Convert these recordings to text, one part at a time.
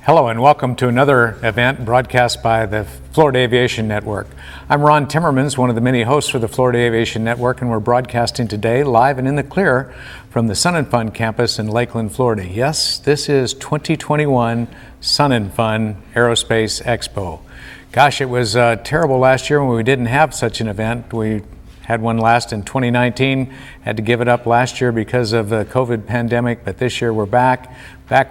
Hello and welcome to another event broadcast by the Florida Aviation Network. I'm Ron Timmermans, one of the many hosts for the Florida Aviation Network, and we're broadcasting today live and in the clear from the Sun and Fun campus in Lakeland, Florida. Yes, this is 2021 Sun and Fun Aerospace Expo. Gosh, it was terrible last year when we didn't have such an event. We had one last in 2019, had to give it up last year because of the COVID pandemic, but this year we're back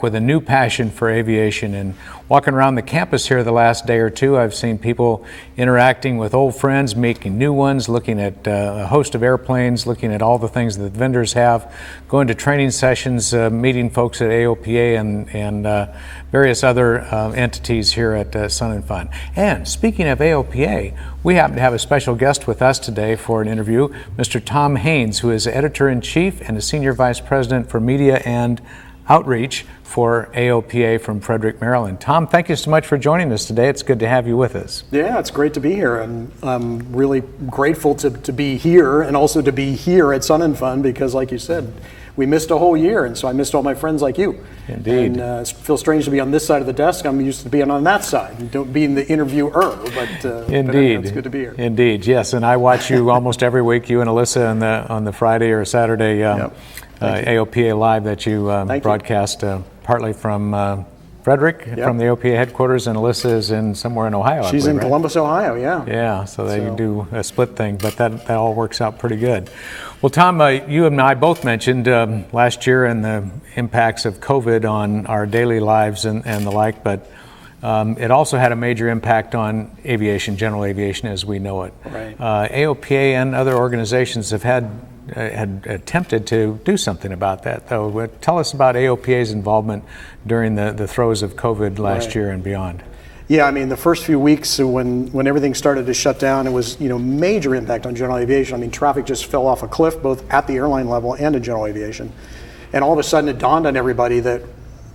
with a new passion for aviation. And walking around the campus here the last day or two, I've seen people interacting with old friends, making new ones, looking at a host of airplanes, looking at all the things that the vendors have, going to training sessions, meeting folks at AOPA and various other entities here at Sun and Fun. And speaking of AOPA, we happen to have a special guest with us today for an interview, Mr. Tom Haines, who is Editor-in-Chief and a Senior Vice President for Media and Outreach for AOPA from Frederick, Maryland. Tom, thank you so much for joining us today. It's good to have you with us. Yeah, it's great to be here, and I'm really grateful to be here and also to be here at Sun and Fun because, like you said, we missed a whole year, and so I missed all my friends like you. Indeed. And it feels strange to be on this side of the desk. I'm used to being on that side, being the interviewer, but Indeed. But it's good to be here. Indeed, yes, and I watch you almost every week, you and Alyssa on the Friday or Saturday AOPA Live that you broadcast partly from Frederick, from the AOPA headquarters, and Alyssa is in somewhere in Ohio. She's in right? Columbus, Ohio, yeah. Yeah, so they do a split thing, but that all works out pretty good. Well, Tom, you and I both mentioned last year and the impacts of COVID on our daily lives and the like, but it also had a major impact on aviation, general aviation as we know it. Right. AOPA and other organizations have had attempted to do something about that, though. Tell us about AOPA's involvement during the throes of COVID last year and beyond. Yeah, I mean, the first few weeks when everything started to shut down, it was major impact on general aviation. I mean, traffic just fell off a cliff, both at the airline level and in general aviation. And all of a sudden, it dawned on everybody that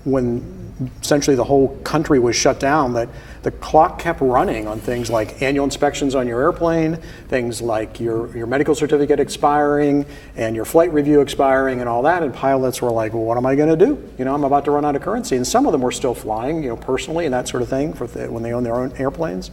when essentially the whole country was shut down, that the clock kept running on things like annual inspections on your airplane, things like your medical certificate expiring and your flight review expiring and all that. And pilots were like, well, what am I going to do? I'm about to run out of currency. And some of them were still flying, personally and that sort of thing when they own their own airplanes.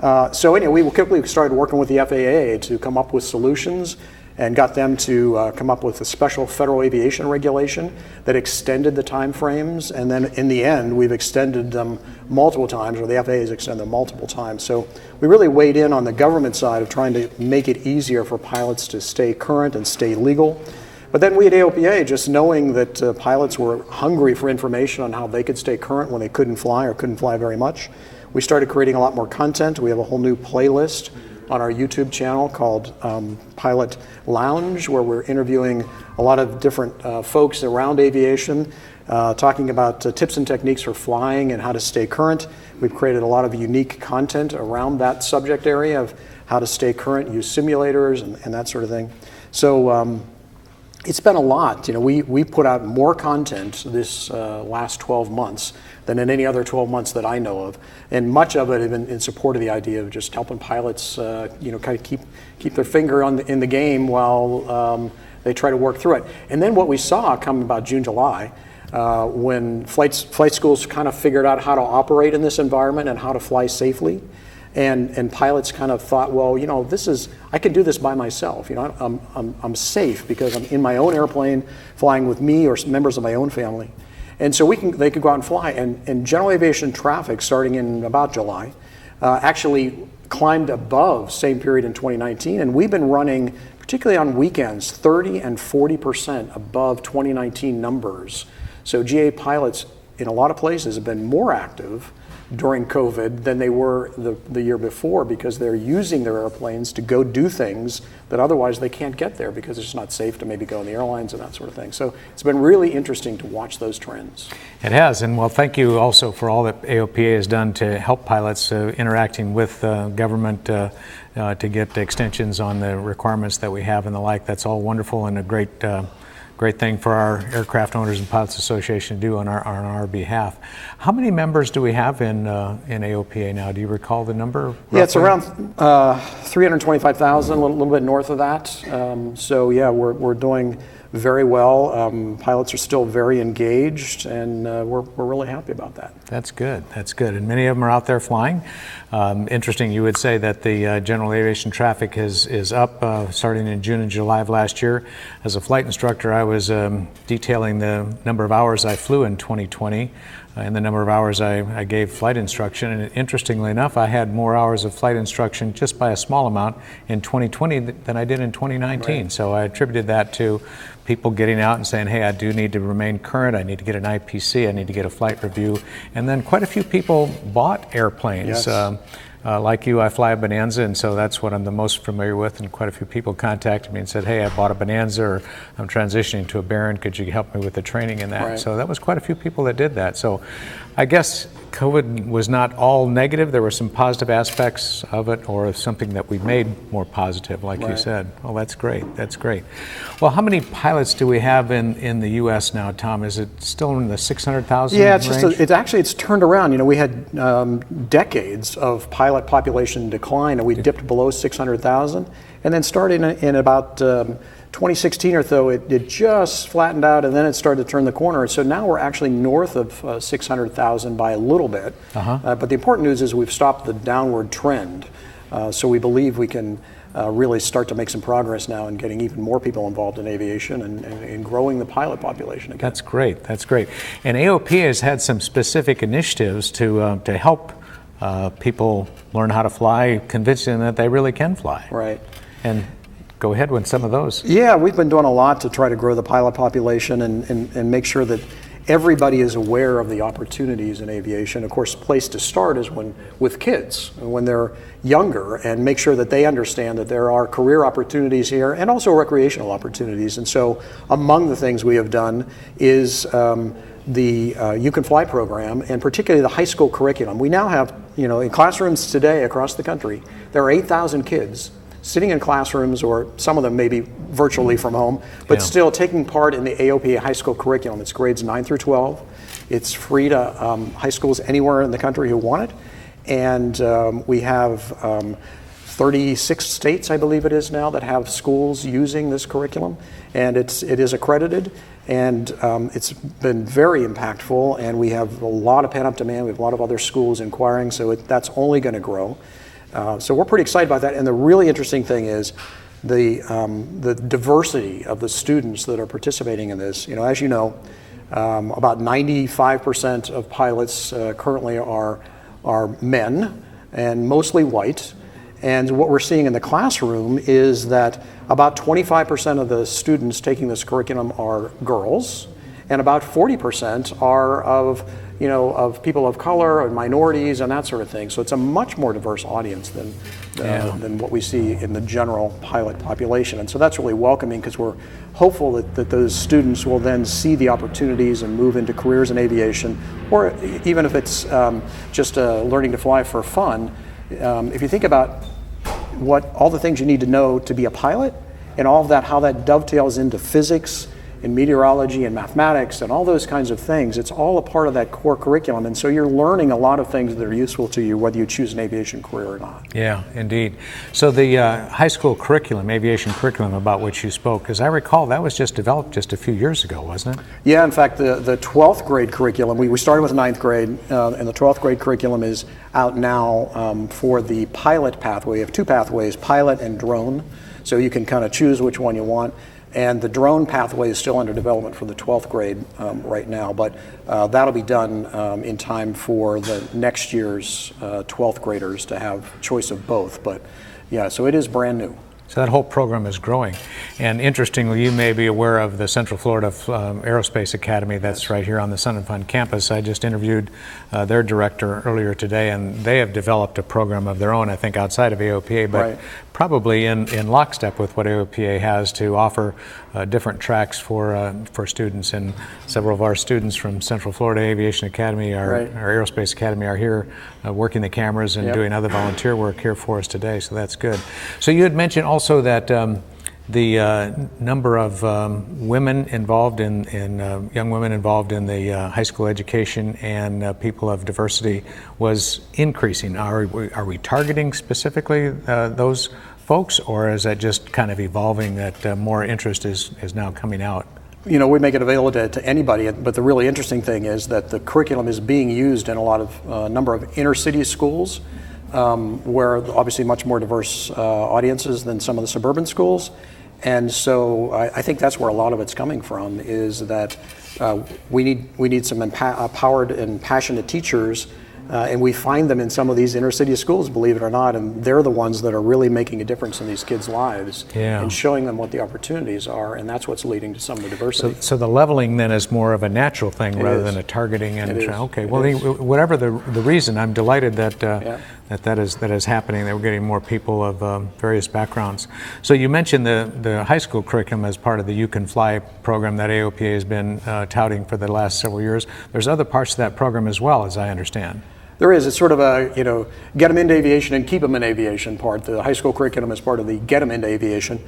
So anyway, we quickly started working with the FAA to come up with solutions and got them to come up with a special federal aviation regulation that extended the time frames. And then in the end, we've extended them multiple times, or the FAA has extended them multiple times. So we really weighed in on the government side of trying to make it easier for pilots to stay current and stay legal. But then we at AOPA, just knowing that pilots were hungry for information on how they could stay current when they couldn't fly or couldn't fly very much, we started creating a lot more content. We have a whole new playlist on our YouTube channel called Pilot Lounge, where we're interviewing a lot of different folks around aviation, talking about tips and techniques for flying and how to stay current. We've created a lot of unique content around that subject area of how to stay current, use simulators and that sort of thing. So it's been a lot. We put out more content this last 12 months than in any other 12 months that I know of, and much of it in support of the idea of just helping pilots, kind of keep their finger in the game while they try to work through it. And then what we saw come about June, July, when flight schools kind of figured out how to operate in this environment and how to fly safely. And pilots kind of thought, well, I can do this by myself. I'm safe because I'm in my own airplane flying with me or members of my own family. And so they could go out and fly. And general aviation traffic, starting in about July, actually climbed above same period in 2019. And we've been running, particularly on weekends, 30 and 40% above 2019 numbers. So GA pilots in a lot of places have been more active during COVID than they were the year before, because they're using their airplanes to go do things that otherwise they can't get there because it's not safe to maybe go in the airlines and that sort of thing. So it's been really interesting to watch those trends. It has, and well, thank you also for all that AOPA has done to help pilots interacting with government to get extensions on the requirements that we have and the like. That's all wonderful and a great thing for our Aircraft Owners and Pilots Association to do on our behalf. How many members do we have in AOPA now? Do you recall the number? Roughly? Yeah, it's around 325,000, a little bit north of that. So yeah, we're doing very well. Pilots are still very engaged, and we're really happy about that. That's good. That's good. And many of them are out there flying. Interesting, you would say that the general aviation traffic is up starting in June and July of last year. As a flight instructor, I was detailing the number of hours I flew in 2020 and the number of hours I gave flight instruction. And interestingly enough, I had more hours of flight instruction just by a small amount in 2020 than I did in 2019. Right. So I attributed that to people getting out and saying, hey, I do need to remain current, I need to get an IPC, I need to get a flight review. And then quite a few people bought airplanes. Yes. Like you, I fly a Bonanza, and so that's what I'm the most familiar with, and quite a few people contacted me and said, hey, I bought a Bonanza, or I'm transitioning to a Baron, could you help me with the training in that? Right. So that was quite a few people that did that. So I guess COVID was not all negative. There were some positive aspects of it, or something that we made more positive, like you said. Oh, that's great. That's great. Well, how many pilots do we have in the U.S. now, Tom? Is it still in the 600,000 Yeah, range? It's turned around. You know, we had decades of pilot population decline, and we dipped below 600,000, and then starting in about 2016 or so, it just flattened out, and then it started to turn the corner. So now we're actually north of 600,000 by a little bit. But the important news is we've stopped the downward trend. So we believe we can really start to make some progress now in getting even more people involved in aviation and growing the pilot population again. That's great. That's great. And AOPA has had some specific initiatives to help people learn how to fly, convincing them that they really can fly. Right. And go ahead with some of those. Yeah, we've been doing a lot to try to grow the pilot population and make sure that everybody is aware of the opportunities in aviation. Of course, the place to start is with kids, when they're younger, and make sure that they understand that there are career opportunities here and also recreational opportunities. And so among the things we have done is the You Can Fly program, and particularly the high school curriculum. We now have, in classrooms today across the country, there are 8,000 kids sitting in classrooms, or some of them maybe virtually from home, but still taking part in the AOPA high school curriculum. It's grades 9 through 12. It's free to high schools anywhere in the country who want it. And we have 36 states, I believe it is now, that have schools using this curriculum. And it is accredited, and it's been very impactful, and we have a lot of pent-up demand. We have a lot of other schools inquiring, so that's only going to grow. So we're pretty excited about that. And the really interesting thing is the diversity of the students that are participating in this. As you know, about 95% of pilots currently are men, and mostly white. And what we're seeing in the classroom is that about 25% of the students taking this curriculum are girls, and about 40% are of people of color and minorities and that sort of thing. So it's a much more diverse audience than what we see in the general pilot population. And so that's really welcoming, because we're hopeful that those students will then see the opportunities and move into careers in aviation, or even if it's just learning to fly for fun. If you think about all the things you need to know to be a pilot, and all of that, how that dovetails into physics and meteorology and mathematics and all those kinds of things, it's all a part of that core curriculum. And so you're learning a lot of things that are useful to you, whether you choose an aviation career or not. Yeah, indeed. So the high school curriculum, aviation curriculum about which you spoke, as I recall, that was just developed just a few years ago, wasn't it? Yeah, in fact, the 12th grade curriculum, we started with 9th grade, and the 12th grade curriculum is out now for the pilot pathway. We have two pathways, pilot and drone, so you can kind of choose which one you want. And the drone pathway is still under development for the 12th grade right now, but that'll be done in time for the next year's 12th graders to have choice of both. But yeah, so it is brand new. So that whole program is growing. And interestingly, you may be aware of the Central Florida Aerospace Academy that's right here on the Sun and Fun campus. I just interviewed their director earlier today, and they have developed a program of their own, I think, outside of AOPA, but probably in lockstep with what AOPA has to offer different tracks for students. And several of our students from Central Florida Aviation Academy, our Aerospace Academy, are here working the cameras and doing other volunteer work here for us today, so that's good. So you had mentioned also that the number of women involved in young women involved in the high school education and people of diversity was increasing. Are we targeting specifically those folks, or is that just kind of evolving that more interest is now coming out? we make it available to anybody, but the really interesting thing is that the curriculum is being used in a lot of number of inner city schools, where obviously much more diverse audiences than some of the suburban schools. And so I think that's where a lot of it's coming from, is that we need some empowered and passionate teachers, and we find them in some of these inner city schools, believe it or not, and they're the ones that are really making a difference in these kids' lives and showing them what the opportunities are, and that's what's leading to some of the diversity. So the leveling then is more of a natural thing rather than a targeting. And okay, well, whatever the reason, I'm delighted that that is happening. That we're getting more people of various backgrounds. So you mentioned the high school curriculum as part of the You Can Fly program that AOPA has been touting for the last several years. There's other parts of that program as well, as I understand. There is. It's sort of a, get them into aviation and keep them in aviation part. The high school curriculum is part of the get them into aviation.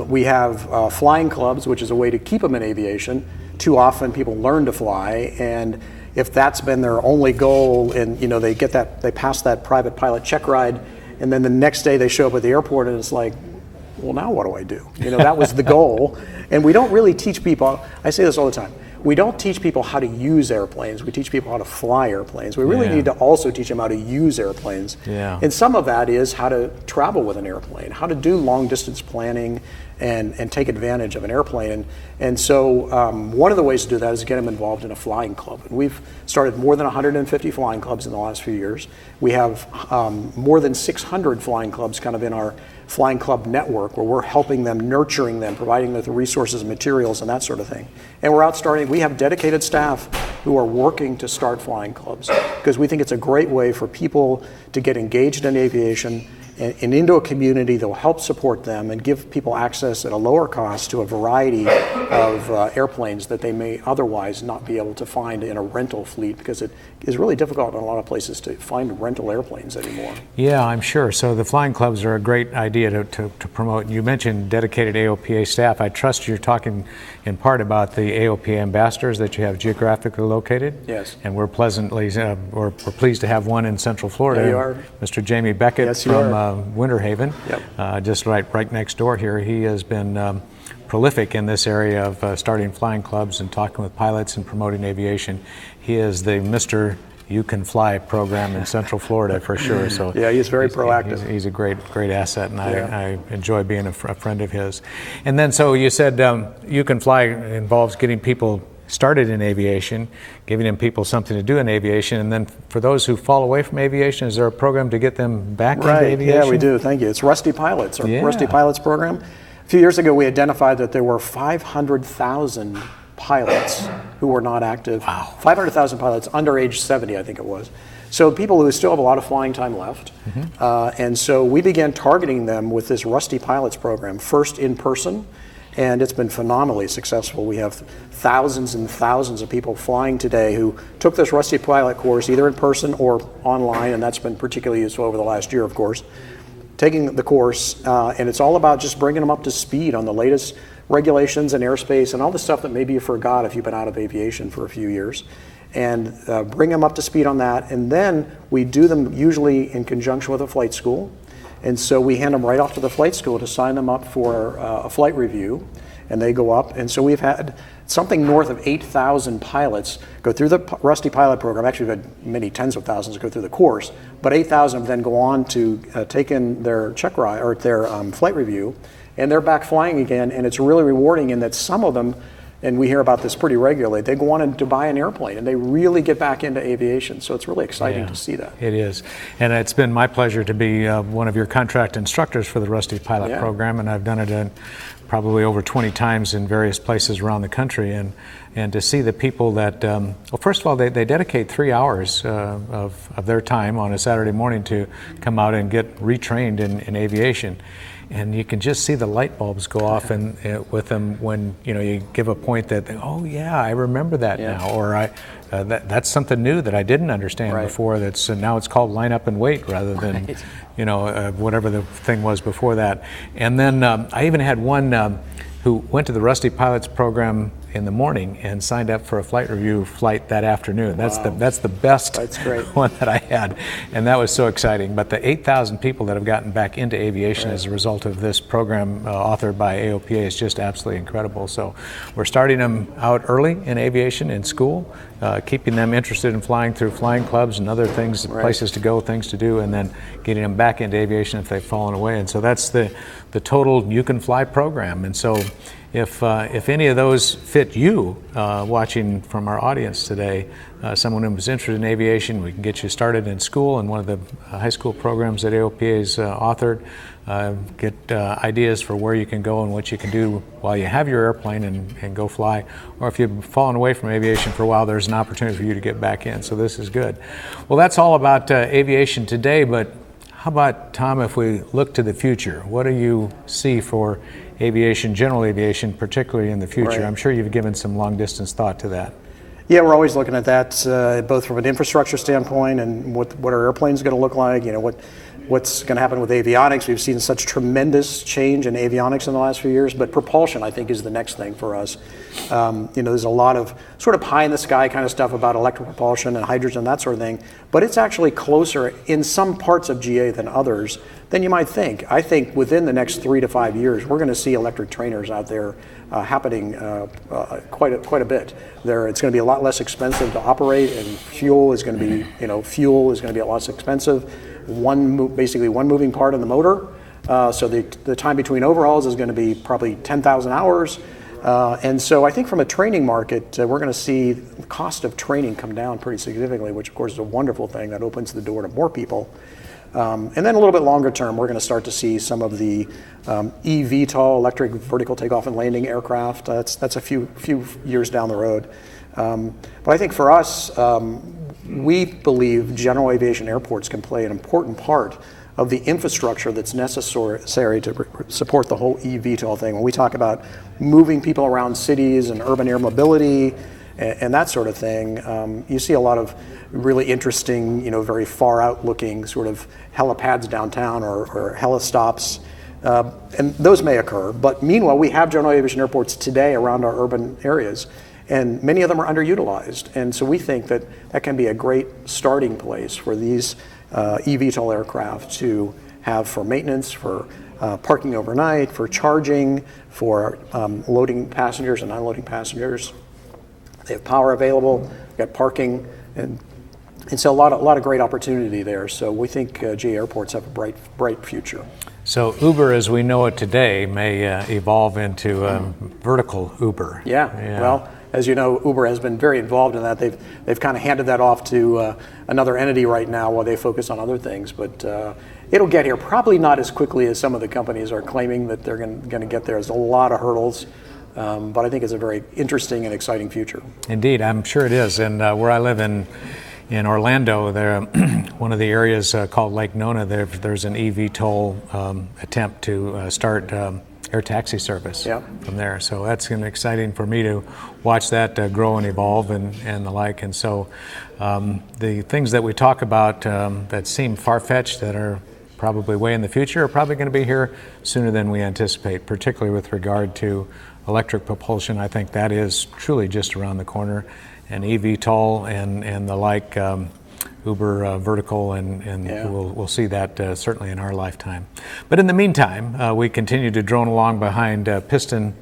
We have flying clubs, which is a way to keep them in aviation. Too often people learn to fly, and if that's been their only goal, and they pass that private pilot check ride, and then the next day they show up at the airport and it's like, well, now what do I do? That was the goal. And we don't really teach people, I say this all the time, we don't teach people how to use airplanes. We teach people how to fly airplanes. We really need to also teach them how to use airplanes. And some of that is how to travel with an airplane, how to do long distance planning and take advantage of an airplane. And so one of the ways to do that is get them involved in a flying club. And we've started more than 150 flying clubs in the last few years. We have more than 600 flying clubs kind of in our flying club network, where we're helping them, nurturing them, providing them with the resources and materials and that sort of thing. And we're out starting, we have dedicated staff who are working to start flying clubs, because we think it's a great way for people to get engaged in aviation and into a community that will help support them and give people access at a lower cost to a variety of airplanes that they may otherwise not be able to find in a rental fleet, because it is really difficult in a lot of places to find rental airplanes anymore. Yeah, I'm sure. So the flying clubs are a great idea to promote. You mentioned dedicated AOPA staff. I trust you're talking in part about the AOPA Ambassadors that you have geographically located. Yes. And we're we're pleased to have one in Central Florida. There you are. Mr. Jamie Beckett from Winter Haven, just right next door here. He has been prolific in this area of starting flying clubs and talking with pilots and promoting aviation. He is the Mr. You Can Fly program in Central Florida for sure. So he's very proactive. He's a great asset, and I enjoy being a friend of his. And then, so you said You Can Fly involves getting people started in aviation, giving them people something to do in aviation, and then for those who fall away from aviation, is there a program to get them back into aviation? Yeah, we do. Thank you. It's Rusty Pilots, our Rusty Pilots program. A few years ago, we identified that there were 500,000 pilots who were not active. Wow. 500,000 pilots under age 70, I think it was. So people who still have a lot of flying time left. And so we began targeting them with this Rusty Pilots program, first in person, and it's been phenomenally successful. We have thousands and thousands of people flying today who took this Rusty Pilot course either in person or online, and that's been particularly useful over the last year, of course. Taking the course, and it's all about just bringing them up to speed on the latest regulations and airspace and all the stuff that maybe you forgot if you've been out of aviation for a few years, and bring them up to speed on that. And then we do them usually in conjunction with a flight school. And so we hand them right off to the flight school to sign them up for a flight review, and they go up. And so we've had something north of 8,000 pilots go through the Rusty Pilot program. Actually, we've had many tens of thousands go through the course, but 8,000 then go on to take in their check ride or their flight review, and they're back flying again. And it's really rewarding in that some of them, and we hear about this pretty regularly, they go on to buy an airplane and they really get back into aviation. So it's really exciting to see that. It is. And it's been my pleasure to be one of your contract instructors for the Rusty Pilot program, and I've done it probably over 20 times in various places around the country. And to see the people that, well, first of all, they dedicate 3 hours of their time on a Saturday morning to come out and get retrained in aviation. And you can just see the light bulbs go off with them when you give a point that oh yeah, I remember that now, or that's something new that I didn't understand before. That's now it's called line up and wait rather than whatever the thing was before that. And then I even had one who went to the Rusty Pilots program in the morning and signed up for a flight review flight that afternoon. That's the best That's great. one that I had, and that was so exciting. But the 8,000 people that have gotten back into aviation as a result of this program authored by AOPA is just absolutely incredible. So we're starting them out early in aviation in school, keeping them interested in flying through flying clubs and other things, places to go, things to do, and then getting them back into aviation if they've fallen away. And so that's the total You Can Fly program. And so if any of those fit you, watching from our audience today, someone who was interested in aviation, we can get you started in school in one of the high school programs that AOPA has authored. Get ideas for where you can go and what you can do while you have your airplane and go fly. Or if you've fallen away from aviation for a while, there's an opportunity for you to get back in. So this is good. Well, that's all about aviation today, but how about, Tom, if we look to the future? What do you see for aviation, general aviation, particularly in the future? I'm sure you've given some long distance thought to that. Yeah, we're always looking at that, both from an infrastructure standpoint and what our airplanes going to look like. What's going to happen with avionics. We've seen such tremendous change in avionics in the last few years, but propulsion, I think, is the next thing for us. There's a lot of sort of pie in the sky kind of stuff about electric propulsion and hydrogen, that sort of thing, but it's actually closer in some parts of GA than others than you might think. I think within the next 3 to 5 years, we're going to see electric trainers out there happening quite a bit. It's going to be a lot less expensive to operate, and fuel is going to be a lot less expensive. Basically one moving part in the motor. So the time between overhauls is going to be probably 10,000 hours. And so I think from a training market, we're going to see the cost of training come down pretty significantly, which of course is a wonderful thing that opens the door to more people. And then a little bit longer term, we're going to start to see some of the eVTOL, electric vertical takeoff and landing aircraft. That's a few years down the road. But I think for us, we believe general aviation airports can play an important part of the infrastructure that's necessary to support the whole eVTOL thing. When we talk about moving people around cities and urban air mobility and that sort of thing, you see a lot of really interesting, very far out looking sort of helipads downtown or helistops. And those may occur, but meanwhile, we have general aviation airports today around our urban areas, and many of them are underutilized. And so we think that can be a great starting place for these eVTOL aircraft to have for maintenance, for parking overnight, for charging, for loading passengers and unloading passengers. They have power available, we've got parking, and so a lot of great opportunity there. So we think GA airports have a bright future. So Uber, as we know it today, may evolve into vertical Uber. Yeah. Well, as you know, Uber has been very involved in that. They've kind of handed that off to another entity right now while they focus on other things. But it'll get here, probably not as quickly as some of the companies are claiming that they're going to get there. There's a lot of hurdles, but I think it's a very interesting and exciting future. Indeed, I'm sure it is. And where I live in Orlando, there, one of the areas called Lake Nona, there's an eVTOL attempt to start air taxi service from there. So that's going to be exciting for me to watch that grow and evolve and the like. And so the things that we talk about that seem far-fetched, that are probably way in the future, are probably going to be here sooner than we anticipate, particularly with regard to electric propulsion. I think that is truly just around the corner. And eVTOL and the like, Uber vertical, and we'll see that certainly in our lifetime. But in the meantime, we continue to drone along behind piston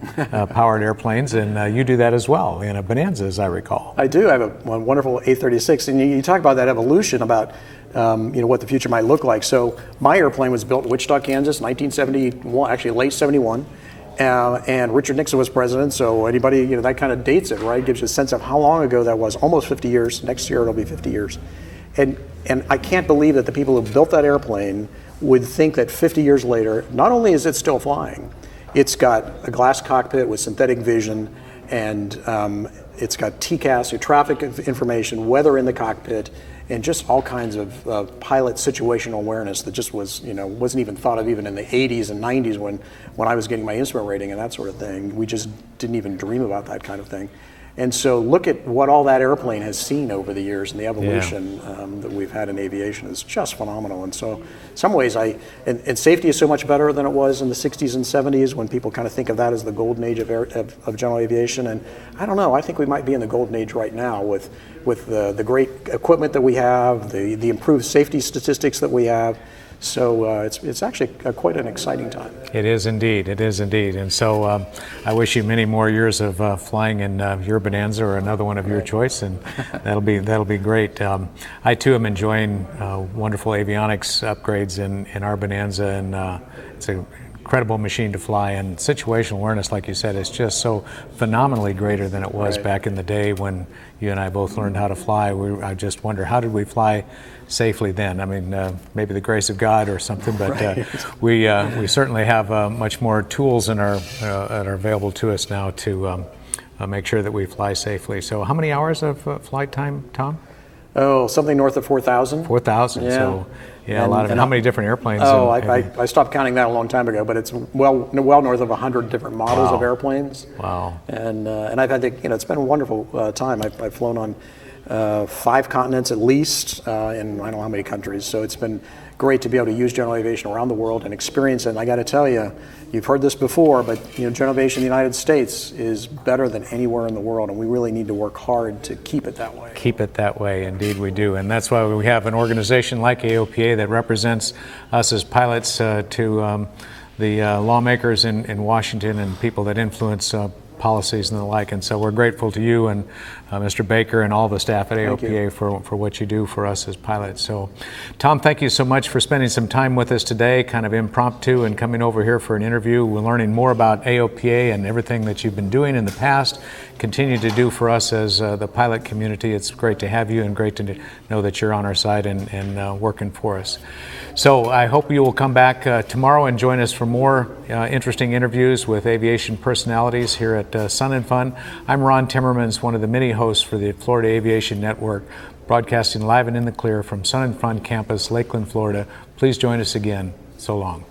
powered airplanes, and you do that as well in a Bonanza, as I recall. I do. I have a wonderful A36, and you talk about that evolution, about what the future might look like. So my airplane was built in Wichita, Kansas, 1971, actually late 71. And Richard Nixon was president, so anybody, that kind of dates it, right? Gives you a sense of how long ago that was. Almost 50 years. Next year it'll be 50 years. And I can't believe that the people who built that airplane would think that 50 years later, not only is it still flying, it's got a glass cockpit with synthetic vision, and it's got TCAS, traffic information, weather in the cockpit, and just all kinds of pilot situational awareness that just wasn't even thought of even in the 80s and 90s when I was getting my instrument rating and that sort of thing. We just didn't even dream about that kind of thing. And so look at what all that airplane has seen over the years, and the evolution that we've had in aviation is just phenomenal. And so in some ways, and safety is so much better than it was in the 60s and 70s when people kind of think of that as the golden age of general aviation. And I don't know, I think we might be in the golden age right now with the great equipment that we have, the improved safety statistics that we have. So it's actually quite an exciting time. It is indeed. It is indeed. And so I wish you many more years of flying in your Bonanza or another one of your choice, and that'll be great. I too am enjoying wonderful avionics upgrades in our Bonanza, and it's an incredible machine to fly, and situational awareness, like you said, is just so phenomenally greater than it was back in the day when you and I both learned how to fly. I just wonder, how did we fly safely then? I mean, maybe the grace of God or something, but we certainly have much more tools that are available to us now to make sure that we fly safely. So how many hours of flight time, Tom? Oh, something north of 4,000. 4,000, yeah. So yeah, a lot of. And how many different airplanes? Oh, I stopped counting that a long time ago, but it's well north of 100 different models of airplanes. Wow. And I've had it's been a wonderful time. I've flown on 5 continents at least, in I don't know how many countries. So it's been great to be able to use general aviation around the world and experience it. And I got to tell you, you've heard this before, but general aviation in the United States is better than anywhere in the world, and we really need to work hard to keep it that way. Keep it that way, indeed we do. And that's why we have an organization like AOPA that represents us as pilots to the lawmakers in Washington and people that influence policies and the like. And so we're grateful to you and Mr. Baker and all the staff at AOPA for what you do for us as pilots. So Tom, thank you so much for spending some time with us today, kind of impromptu, and coming over here for an interview. We're learning more about AOPA and everything that you've been doing in the past, continue to do for us as the pilot community. It's great to have you, and great to know that you're on our side and working for us. So I hope you will come back tomorrow and join us for more interesting interviews with aviation personalities here at Sun and Fun. I'm Ron Timmermans, one of the many hosts for the Florida Aviation Network, broadcasting live and in the clear from Sun and Fun campus, Lakeland, Florida. Please join us again. So long.